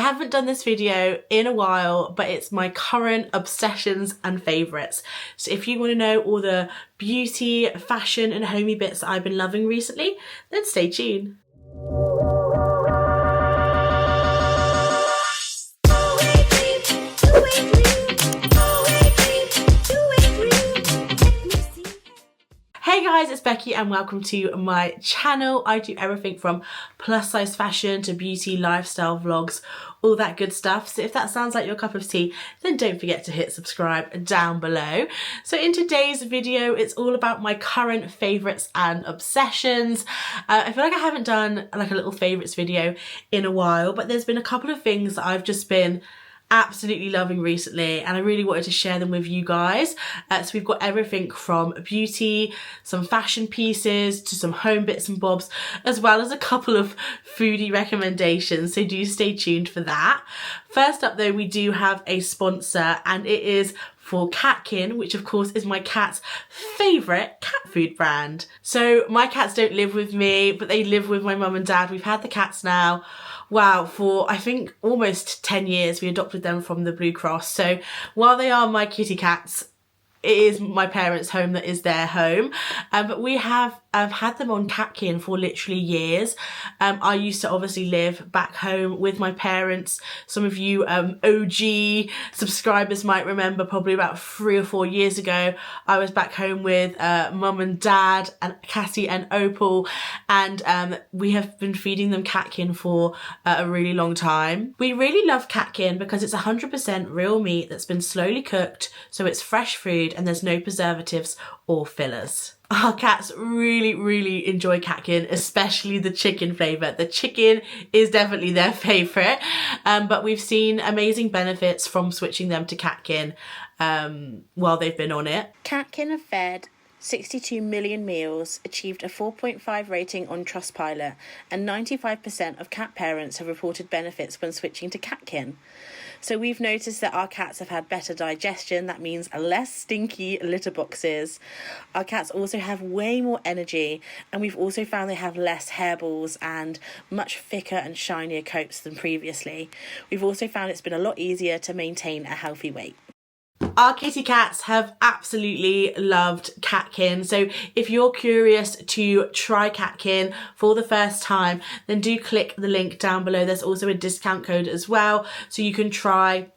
haven't done this video in a while, but it's my current obsessions and favourites. So if you want to know all the beauty, fashion and homey bits that I've been loving recently, then stay tuned. Hey guys, it's Becky and welcome to my channel. I do everything from plus size fashion to beauty, lifestyle vlogs, all that good stuff. So if that sounds like your cup of tea, then don't forget to hit subscribe down below. So in today's video, it's all about my current favourites and obsessions. I feel like I haven't done like a little favourites video in a while, but there's been a couple of things that I've just been absolutely loving recently and I really wanted to share them with you guys. So we've got everything from beauty, some fashion pieces to some home bits and bobs, as well as a couple of foodie recommendations, so do stay tuned for that. First up though, we do have a sponsor and it is for Catkin, which of course is my cat's favourite cat food brand. So my cats don't live with me, but they live with my mum and dad. We've had the cats now, wow, for I think almost 10 years. We adopted them from the Blue Cross. So while they are my kitty cats, it is my parents' home that is their home. But we have had them on Catkin for literally years. I used to obviously live back home with my parents. Some of you OG subscribers might remember probably about 3 or 4 years ago, I was back home with mum and dad and Cassie and Opal, and we have been feeding them Catkin for a really long time. We really love Catkin because it's 100% real meat that's been slowly cooked, so it's fresh food and there's no preservatives or fillers. Our cats really enjoy Catkin, especially the chicken flavour. The chicken is definitely their favourite, but we've seen amazing benefits from switching them to Catkin while they've been on it. Catkin have fed 62 million meals, achieved a 4.5 rating on Trustpilot, and 95% of cat parents have reported benefits when switching to Catkin. So we've noticed that our cats have had better digestion. That means less stinky litter boxes. Our cats also have way more energy, and we've also found they have less hairballs and much thicker and shinier coats than previously. We've also found it's been a lot easier to maintain a healthy weight. Our kitty cats have absolutely loved Catkin, so if you're curious to try Catkin for the first time, then do click the link down below. There's also a discount code as well, so you can try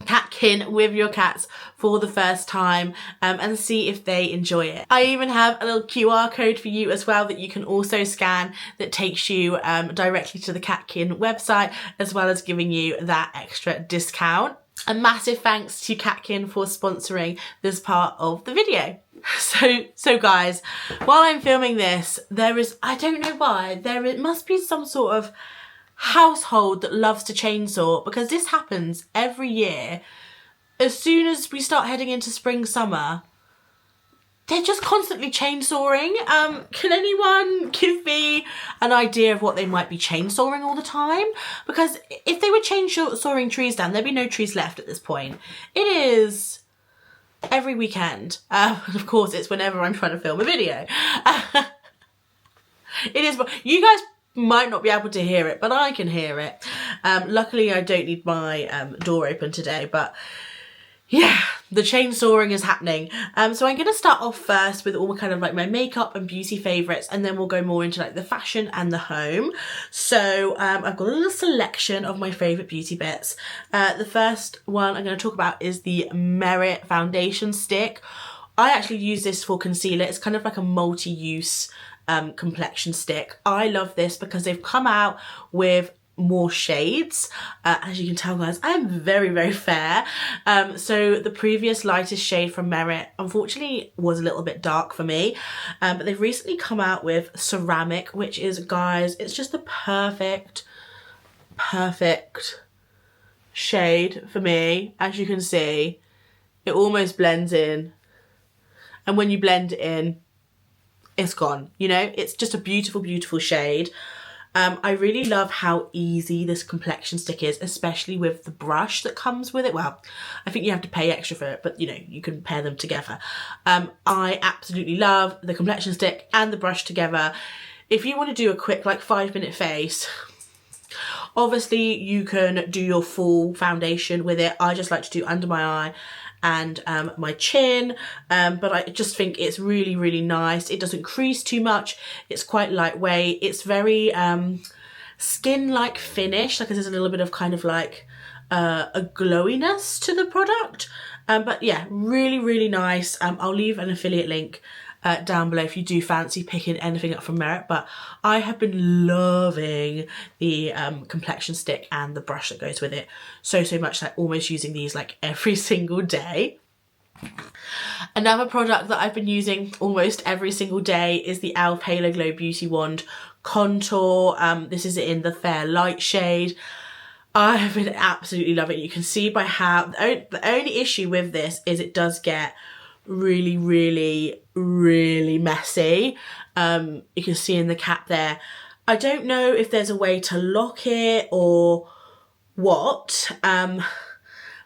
Catkin with your cats for the first time and see if they enjoy it. I even have a little QR code for you as well that you can also scan that takes you directly to the Catkin website, as well as giving you that extra discount. A massive thanks to Catkin for sponsoring this part of the video. So guys, while I'm filming this, there is, I don't know why, it must be some sort of household that loves to chainsaw, because this happens every year. As soon as we start heading into spring, summer, they're just constantly chainsawing. Can anyone give me an idea of what they might be chainsawing all the time? Because if they were chainsawing trees down, there'd be no trees left at this point. It is every weekend. Of course, it's whenever I'm trying to film a video. It is. You guys might not be able to hear it, but I can hear it. Luckily, I don't need my door open today, but yeah, the chainsawing is happening. So I'm going to start off first with all kind of like my makeup and beauty favourites, and then we'll go more into like the fashion and the home. So I've got a little selection of my favourite beauty bits. The first one I'm going to talk about is the Merit foundation stick. I actually use this for concealer. It's kind of like a multi-use complexion stick. I love this because they've come out with more shades. As you can tell, guys, I am very fair. So the previous lightest shade from Merit unfortunately was a little bit dark for me, but they've recently come out with ceramic, which is, guys, it's just the perfect shade for me. As you can see, it almost blends in, and when you blend it in, it's gone. You know, it's just a beautiful shade. I really love how easy this complexion stick is, especially with the brush that comes with it. Well, I think you have to pay extra for it, but you know, you can pair them together. I absolutely love the complexion stick and the brush together. If you want to do a quick like 5-minute face, Obviously you can do your full foundation with it. I just like to do under my eye and my chin, but I just think it's really, really nice. It doesn't crease too much. It's quite lightweight. It's very skin-like finish, like there's a little bit of kind of like a glowiness to the product, but yeah, really, really nice. I'll leave an affiliate link down below if you do fancy picking anything up from Merit, but I have been loving the complexion stick and the brush that goes with it so much that I'm almost using these like every single day. Another product that I've been using almost every single day is the e.l.f. Halo Glow Beauty Wand Contour. This is in the Fair Light shade. I have been absolutely loving it. You can see by how the only issue with this is it does get really, really, really messy. You can see in the cap there. I don't know if there's a way to lock it or what.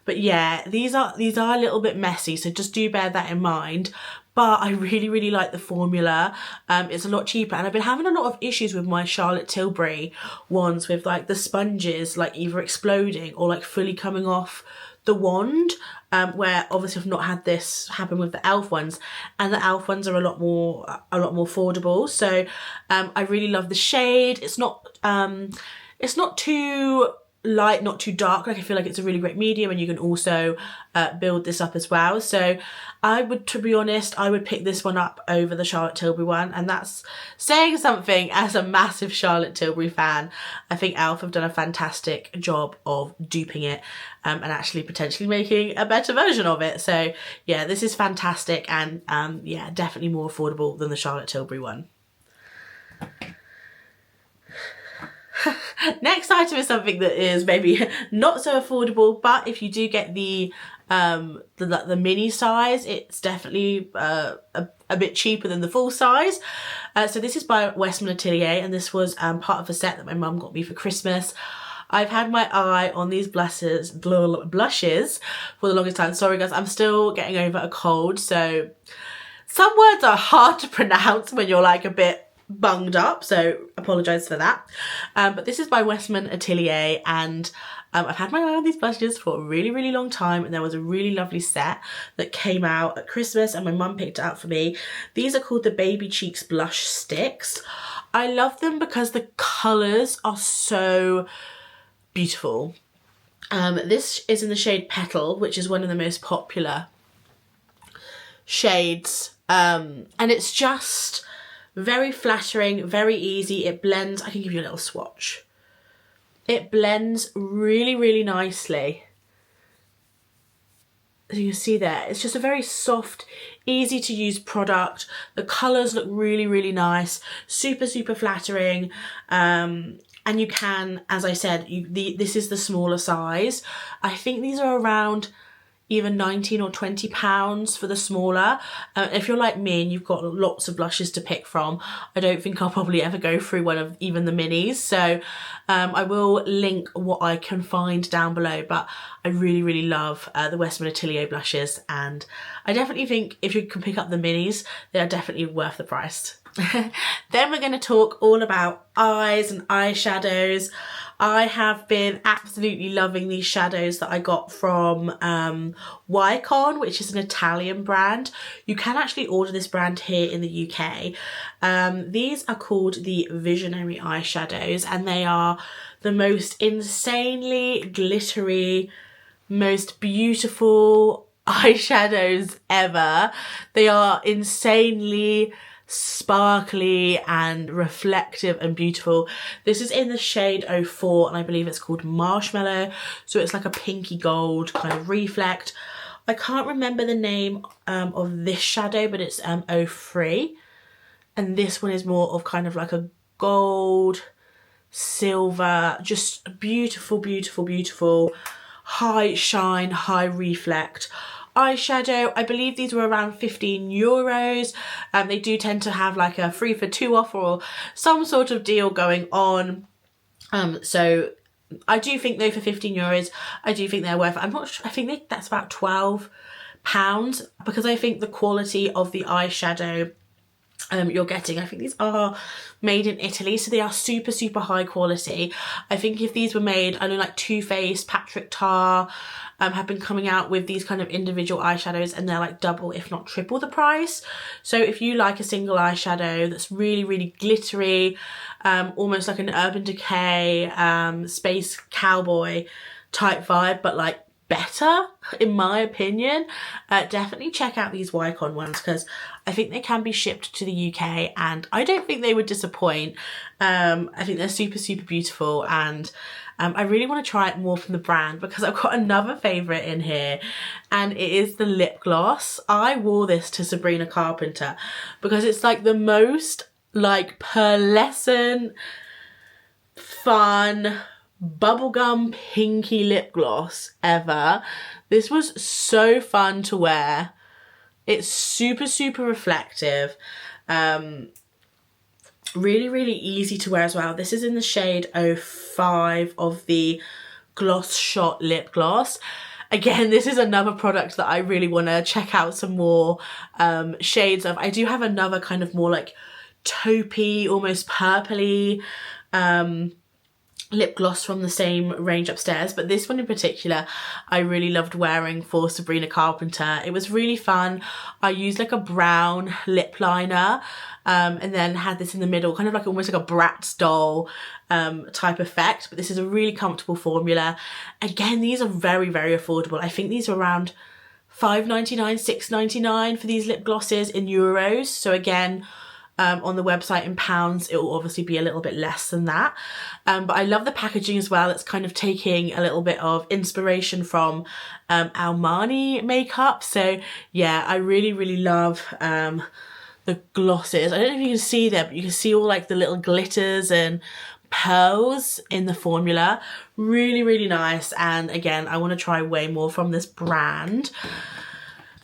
But yeah, these are a little bit messy, so just do bear that in mind. But I really, really like the formula. It's a lot cheaper, and I've been having a lot of issues with my Charlotte Tilbury ones with like the sponges like either exploding or like fully coming off the wand, where obviously I've not had this happen with the e.l.f. ones, and the e.l.f. ones are a lot more affordable. So I really love the shade. It's not too light, not too dark. Like I feel like it's a really great medium, and you can also build this up as well. So to be honest, I would pick this one up over the Charlotte Tilbury one, and that's saying something as a massive Charlotte Tilbury fan. I think e.l.f. have done a fantastic job of duping it and actually potentially making a better version of it. So yeah, this is fantastic, and yeah, definitely more affordable than the Charlotte Tilbury one. Next item is something that is maybe not so affordable, but if you do get the mini size, it's definitely a bit cheaper than the full size. So this is by Westman Atelier, and this was part of a set that my mum got me for Christmas. I've had my eye on these blushes for the longest time. Sorry guys, I'm still getting over a cold, so some words are hard to pronounce when you're like a bit bunged up, so apologise for that. But this is by Westman Atelier, and I've had my eye on these blushes for a really, really long time, and there was a really lovely set that came out at Christmas and my mum picked it up for me. These are called the Baby Cheeks Blush Sticks. I love them because the colours are so beautiful. This is in the shade Petal, which is one of the most popular shades, and it's just very flattering, very easy. It blends. I can give you a little swatch. It blends really, really nicely. As you can see there, it's just a very soft, easy to use product. The colours look really, really nice, super, super flattering. And you can, as I said, this is the smaller size. I think these are around either 19 or 20 pounds for the smaller. If you're like me and you've got lots of blushes to pick from, I don't think I'll probably ever go through one of even the minis. So I will link what I can find down below, but I really, really love the Westman Atelier blushes, and I definitely think if you can pick up the minis, they are definitely worth the price. Then we're going to talk all about eyes and eyeshadows. I have been absolutely loving these shadows that I got from Ycon, which is an Italian brand. You can actually order this brand here in the UK. These are called the Visionary eyeshadows, and they are the most insanely glittery, most beautiful eyeshadows ever. They are insanely sparkly and reflective and beautiful. This is in the shade 04, and I believe it's called Marshmallow, so it's like a pinky gold kind of reflect. I can't remember the name of this shadow, but it's 03, and this one is more of kind of like a gold, silver, just beautiful, beautiful, beautiful, high shine, high reflect eyeshadow. I believe these were around €15. They do tend to have like a 3 for 2 offer or some sort of deal going on. So I do think though for €15, I do think they're worth it. I'm not sure, I think that's about £12, because I think the quality of the eyeshadow you're getting. I think these are made in Italy, so they are super, super high quality. I think if these were made, I know like Too Faced, Patrick Tar have been coming out with these kind of individual eyeshadows, and they're like double if not triple the price. So if you like a single eyeshadow that's really, really glittery, almost like an Urban Decay, Space Cowboy type vibe, but like better in my opinion, definitely check out these Wycon ones, because I think they can be shipped to the UK and I don't think they would disappoint. I think they're super, super beautiful, and I really want to try it more from the brand, because I've got another favourite in here, and it is the lip gloss. I wore this to Sabrina Carpenter because it's like the most like pearlescent, fun, bubblegum pinky lip gloss ever. This was so fun to wear. It's super, super reflective. Really, really easy to wear as well. This is in the shade 05 of the Gloss Shot Lip Gloss. Again, this is another product that I really want to check out some more shades of. I do have another kind of more like taupey, almost purpley lip gloss from the same range upstairs, but this one in particular I really loved wearing for Sabrina Carpenter. It was really fun. I used like a brown lip liner and then had this in the middle, kind of like almost like a Bratz doll type effect, but this is a really comfortable formula. Again, these are very, very affordable. I think these are around £5.99, £6.99 for these lip glosses in euros. So again, on the website in pounds, it will obviously be a little bit less than that. But I love the packaging as well. It's kind of taking a little bit of inspiration from Armani makeup. So yeah, I really, really love the glosses. I don't know if you can see them, but you can see all like the little glitters and pearls in the formula. Really, really nice. And again, I want to try way more from this brand.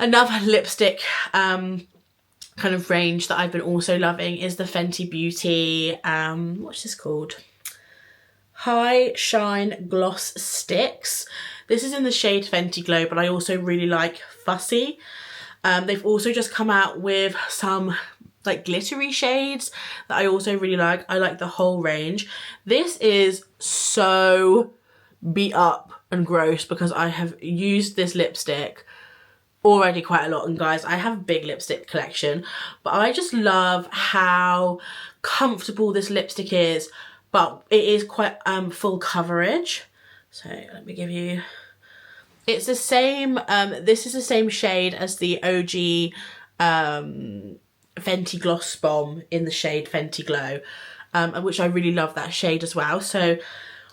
Another lipstick kind of range that I've been also loving is the Fenty Beauty, what's this called? High Shine Gloss Sticks. This is in the shade Fenty Glow, but I also really like Fussy. They've also just come out with some like glittery shades that I also really like. I like the whole range. This is so beat up and gross because I have used this lipstick already quite a lot, and guys, I have a big lipstick collection, but I just love how comfortable this lipstick is, but it is quite full coverage. So let me give you, it's the same, this is the same shade as the OG Fenty Gloss Bomb in the shade Fenty Glow, which I really love that shade as well. So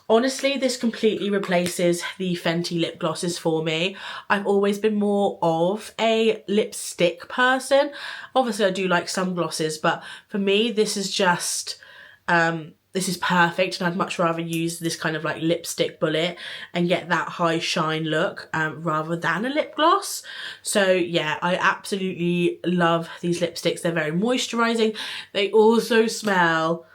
honestly, this completely replaces the Fenty lip glosses for me. I've always been more of a lipstick person. Obviously, I do like some glosses, but for me, this is just, this is perfect, and I'd much rather use this kind of like lipstick bullet and get that high shine look rather than a lip gloss. So yeah, I absolutely love these lipsticks. They're very moisturizing. They also smell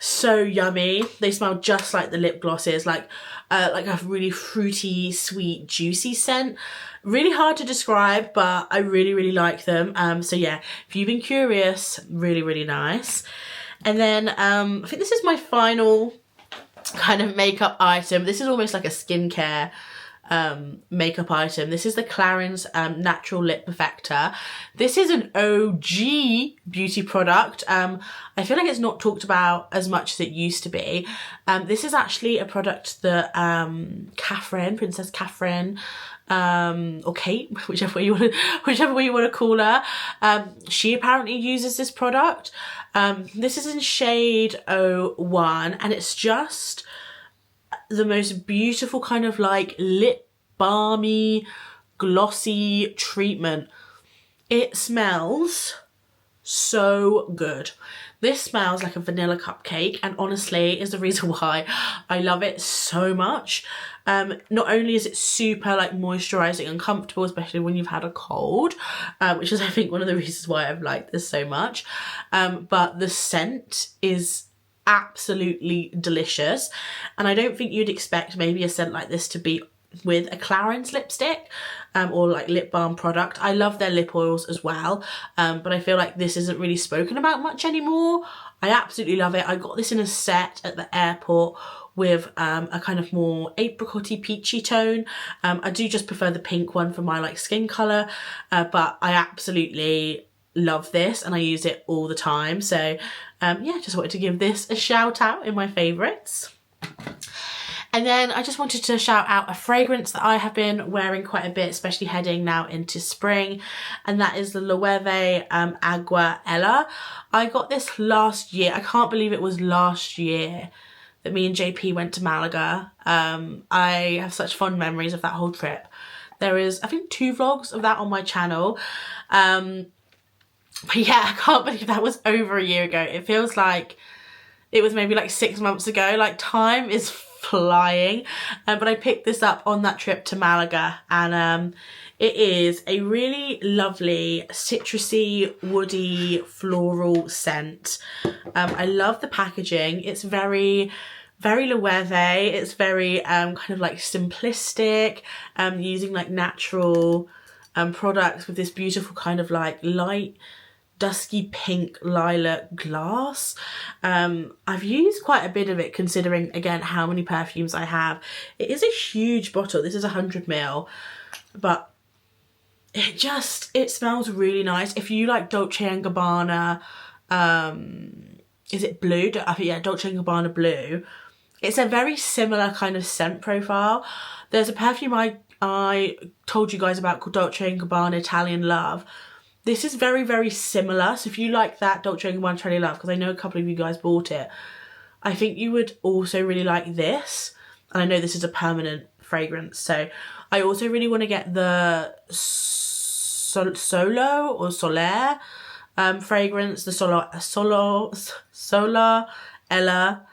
so yummy. They smell just like the lip glosses, like a really fruity, sweet, juicy scent. Really hard to describe, but I really, really like them. So yeah, if you've been curious, really, really nice. And then I think this is my final kind of makeup item. This is almost like a skincare makeup item. This is the Clarins Natural Lip Perfector. This is an OG beauty product. I feel like it's not talked about as much as it used to be. This is actually a product that Princess Catherine, or Kate, whichever way you want to call her, she apparently uses this product. This is in shade 01, and it's just the most beautiful kind of like lip balmy, glossy treatment. It smells so good. This smells like a vanilla cupcake, and honestly is the reason why I love it so much. Not only is it super like moisturizing and comfortable, especially when you've had a cold, which is I think one of the reasons why I've liked this so much, but the scent is absolutely delicious. And I don't think you'd expect maybe a scent like this to be with a Clarins lipstick or like lip balm product. I love their lip oils as well, but I feel like this isn't really spoken about much anymore. I absolutely love it. I got this in a set at the airport with a kind of more apricot-y peachy tone. I do just prefer the pink one for my like skin colour, but I absolutely love this and I use it all the time. So yeah, just wanted to give this a shout out in my favourites. And then I just wanted to shout out a fragrance that I have been wearing quite a bit, especially heading now into spring, and that is the Loewe Agua Ella. I got this last year. I can't believe it was last year that me and JP went to Malaga. I have such fond memories of that whole trip. There is, I think, 2 vlogs of that on my channel. But yeah, I can't believe that was over a year ago. It feels like it was maybe like 6 months ago. Like, time is flying. But I picked this up on that trip to Malaga, and it is a really lovely citrusy, woody, floral scent. I love the packaging. It's very Loewe. It's very kind of like simplistic, using like natural products with this beautiful kind of like light dusky pink lilac glass. I've used quite a bit of it considering again how many perfumes I have. It is a huge bottle. This is 100ml, but it smells really nice. If you like Dolce & Gabbana, is it blue? Yeah, Dolce & Gabbana blue. It's a very similar kind of scent profile. There's a perfume I told you guys about called Dolce & Gabbana Italian Love. This is very, very similar. So if you like that Dolce & Gabbana Italian Love, because I know a couple of you guys bought it, I think you would also really like this. And I know this is a permanent fragrance. So I also really want to get the Solo or Solaire fragrance, the Solar Ella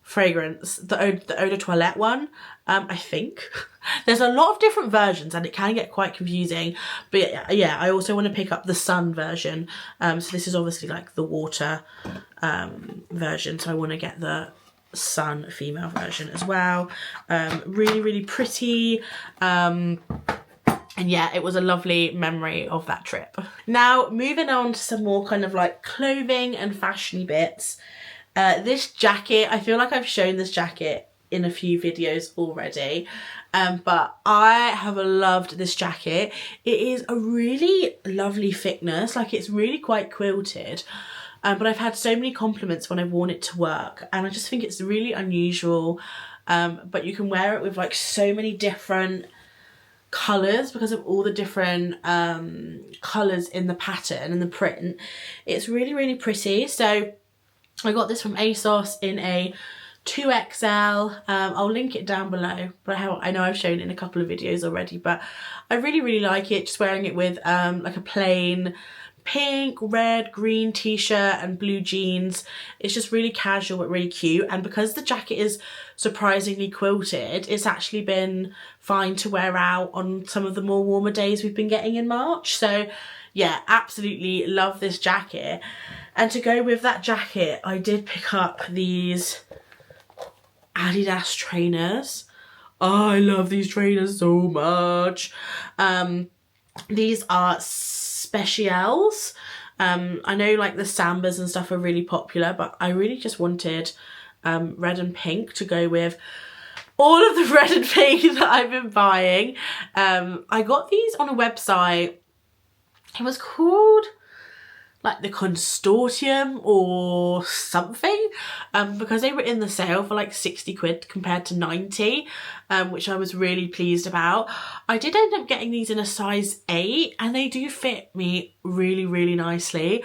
fragrance, the Eau de Toilette one. I think there's a lot of different versions and it can get quite confusing, but yeah, I also want to pick up the sun version. So this is obviously like the water version, so I want to get the sun female version as well. Really, really pretty. And yeah, it was a lovely memory of that trip. Now, moving on to some more kind of like clothing and fashiony bits. This jacket, I feel like I've shown this jacket in a few videos already, but I have loved this jacket. It is a really lovely thickness, like it's really quite quilted, but I've had so many compliments when I've worn it to work, and I just think it's really unusual, but you can wear it with like so many different colours because of all the different colours in the pattern and the print. It's really, really pretty. So I got this from ASOS in a 2XL. I'll link it down below, but I know I've shown it in a couple of videos already, but I really, really like it. Just wearing it with like a plain pink, red, green t-shirt and blue jeans. It's just really casual but really cute, and because the jacket is surprisingly quilted, it's actually been fine to wear out on some of the more warmer days we've been getting in March. So yeah, absolutely love this jacket. And to go with that jacket, I did pick up these Adidas trainers. Oh, I love these trainers so much. These are Specials. I know like the Sambas and stuff are really popular, but I really just wanted red and pink to go with all of the red and pink that I've been buying. I got these on a website. It was called like the Consortium or something, because they were in the sale for like 60 quid compared to 90, which I was really pleased about. I did end up getting these in a size 8 and they do fit me really, really nicely.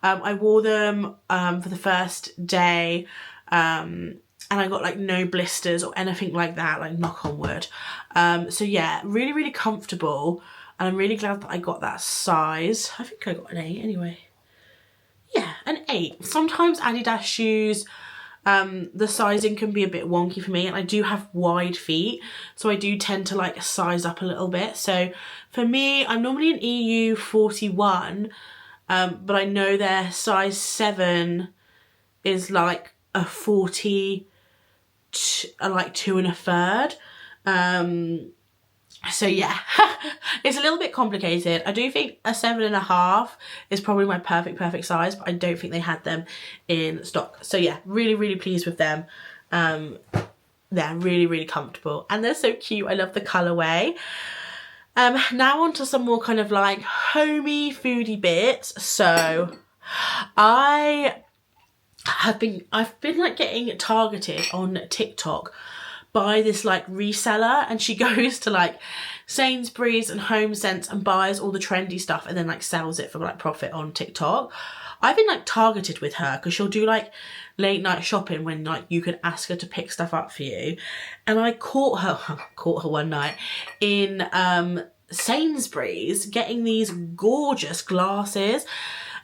I wore them for the first day, and I got like no blisters or anything like that, like knock on wood. So yeah, really, really comfortable, and I'm really glad that I got that size. I think I got an 8 anyway. Yeah, an 8. Sometimes Adidas shoes, the sizing can be a bit wonky for me, and I do have wide feet, so I do tend to like size up a little bit. So for me, I'm normally an EU 41, but I know their size 7 is like a 40, like 2 1/3. So yeah, it's a little bit complicated. I do think a 7.5 is probably my perfect size, but I don't think they had them in stock. So yeah, really pleased with them. They're really comfortable and they're so cute. I love the colourway. Now on to some more kind of like homey foodie bits. So I've been like getting targeted on TikTok by this like reseller, and she goes to like Sainsbury's and HomeSense and buys all the trendy stuff and then like sells it for like profit on TikTok. I've been like targeted with her because she'll do like late night shopping when like you can ask her to pick stuff up for you. And I caught her one night in Sainsbury's getting these gorgeous glasses.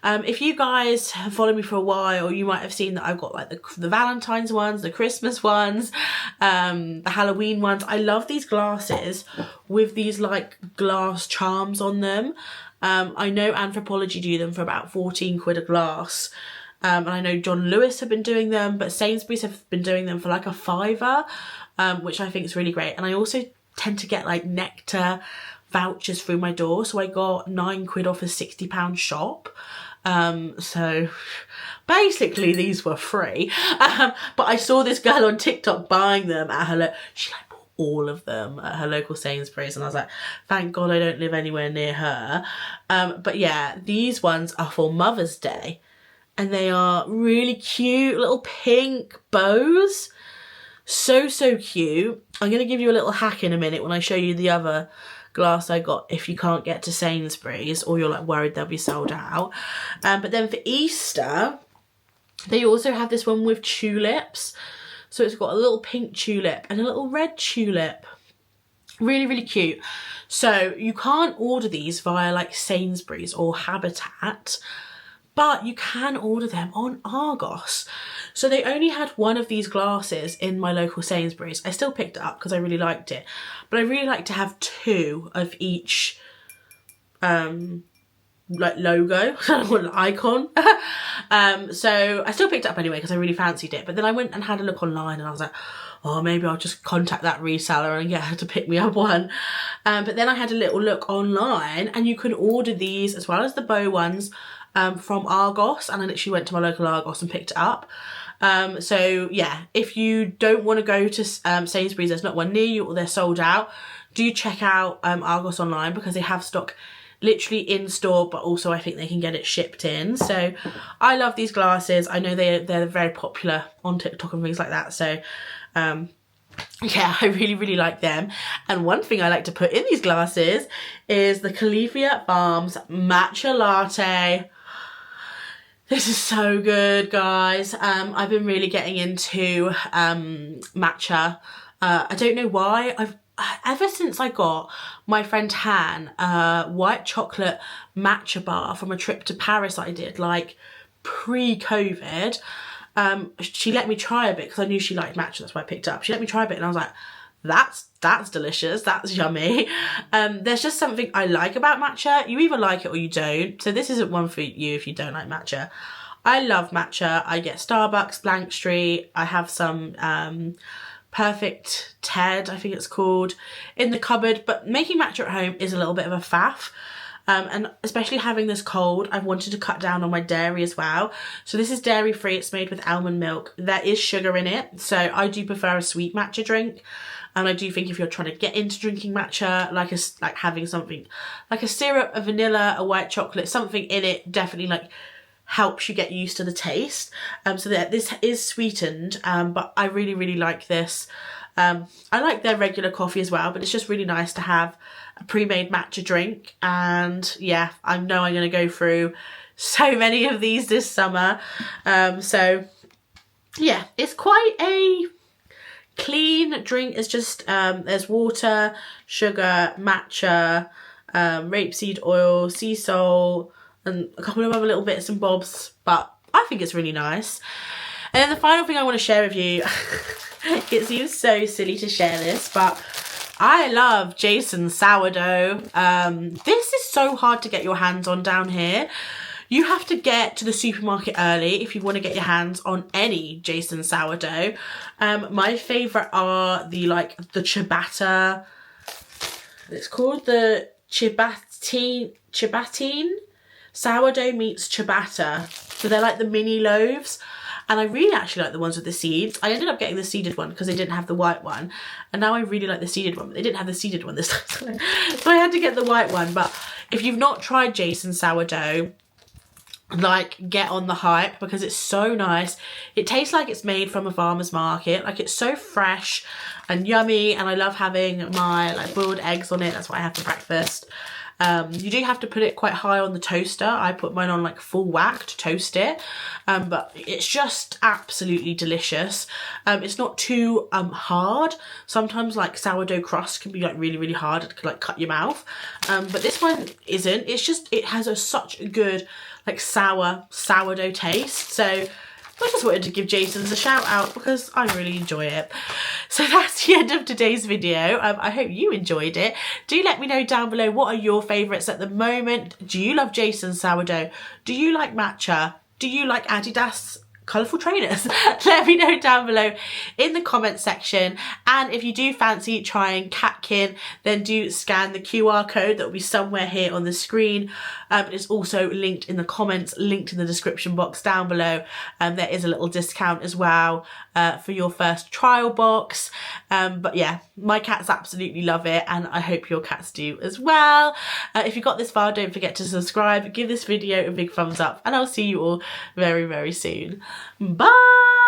If you guys have followed me for a while, you might have seen that I've got like the Valentine's ones, the Christmas ones, the Halloween ones. I love these glasses with these like glass charms on them. I know Anthropologie do them for about 14 quid a glass. And I know John Lewis have been doing them, but Sainsbury's have been doing them for like a £5, which I think is really great. And I also tend to get like Nectar vouchers through my door. So I got 9 quid off a £60 shop. So basically these were free. But I saw this girl on TikTok buying them at her, she like bought all of them at her local Sainsbury's, and I was like, thank God I don't live anywhere near her. But yeah, these ones are for Mother's Day. And they are really cute, little pink bows. So cute. I'm going to give you a little hack in a minute when I show you the other glass I got if you can't get to Sainsbury's or you're like worried they'll be sold out. But then for Easter, they also have this one with tulips. So it's got a little pink tulip and a little red tulip. Really cute. So you can't order these via like Sainsbury's or Habitat, but you can order them on Argos. So they only had one of these glasses in my local Sainsbury's. I still picked it up because I really liked it, but I really like to have 2 of each like logo, icon. So I still picked it up anyway because I really fancied it. But then I went and had a look online and I was like, oh, maybe I'll just contact that reseller and get her to pick me up one. But then I had a little look online and you can order these as well as the bow ones from Argos, and I literally went to my local Argos and picked it up. So yeah, if you don't want to go to Sainsbury's, there's not one near you or they're sold out, do check out Argos online because they have stock literally in store, but also I think they can get it shipped in. So I love these glasses. I know they're very popular on TikTok and things like that. So yeah, I really like them. And one thing I like to put in these glasses is the Califia Farms Matcha Latte. This is so good, guys. I've been really getting into matcha. I don't know why. Ever since I got my friend Han white chocolate matcha bar from a trip to Paris I did, like pre-COVID, she let me try a bit because I knew she liked matcha. That's why I picked it up. She let me try a bit and I was like, that's delicious, that's yummy. There's just something I like about matcha. You either like it or you don't. So this isn't one for you if you don't like matcha. I love matcha. I get Starbucks, Blank Street. I have some Perfect Ted, I think it's called, in the cupboard. But making matcha at home is a little bit of a faff. And especially having this cold, I've wanted to cut down on my dairy as well. So this is dairy free. It's made with almond milk. There is sugar in it. So I do prefer a sweet matcha drink. And I do think if you're trying to get into drinking matcha, like having something like a syrup, a vanilla, a white chocolate, something in it definitely like helps you get used to the taste. So that this is sweetened, but I really like this. I like their regular coffee as well, but it's just really nice to have a pre-made matcha drink. And yeah, I know I'm going to go through so many of these this summer. So yeah, it's quite a clean drink. It's just there's water, sugar, matcha, rapeseed oil, sea salt, and a couple of other little bits and bobs, but I think it's really nice. And then the final thing I want to share with you, it seems so silly to share this, but I love Jason's sourdough. This is so hard to get your hands on down here. You have to get to the supermarket early if you want to get your hands on any Jason sourdough. My favourite are the ciabatta. It's called the ciabattine sourdough meets ciabatta. So they're like the mini loaves. And I really actually like the ones with the seeds. I ended up getting the seeded one because they didn't have the white one. And now I really like the seeded one, but they didn't have the seeded one this time. So I had to get the white one. But if you've not tried Jason sourdough, get on the hype because it's so nice. It tastes like it's made from a farmer's market. It's so fresh and yummy. And I love having my boiled eggs on it. That's what I have for breakfast. You do have to put it quite high on the toaster. I put mine on full whack to toast it, but it's just absolutely delicious. It's not too hard. Sometimes sourdough crust can be really, really hard. It could cut your mouth, but this one isn't. It's just, it has such a good sourdough taste. So I just wanted to give Jason's a shout out because I really enjoy it. So that's the end of today's video. I hope you enjoyed it. Do let me know down below, what are your favourites at the moment? Do you love Jason's sourdough? Do you like matcha? Do you like Adidas colourful trainers? Let me know down below in the comment section. And if you do fancy trying catkin, then do scan the QR code that will be somewhere here on the screen. It's also linked in the comments, linked in the description box down below. There is a little discount as well for your first trial box. But yeah, my cats absolutely love it, and I hope your cats do as well. If you got this far, don't forget to subscribe, give this video a big thumbs up, and I'll see you all very, very soon. Bye!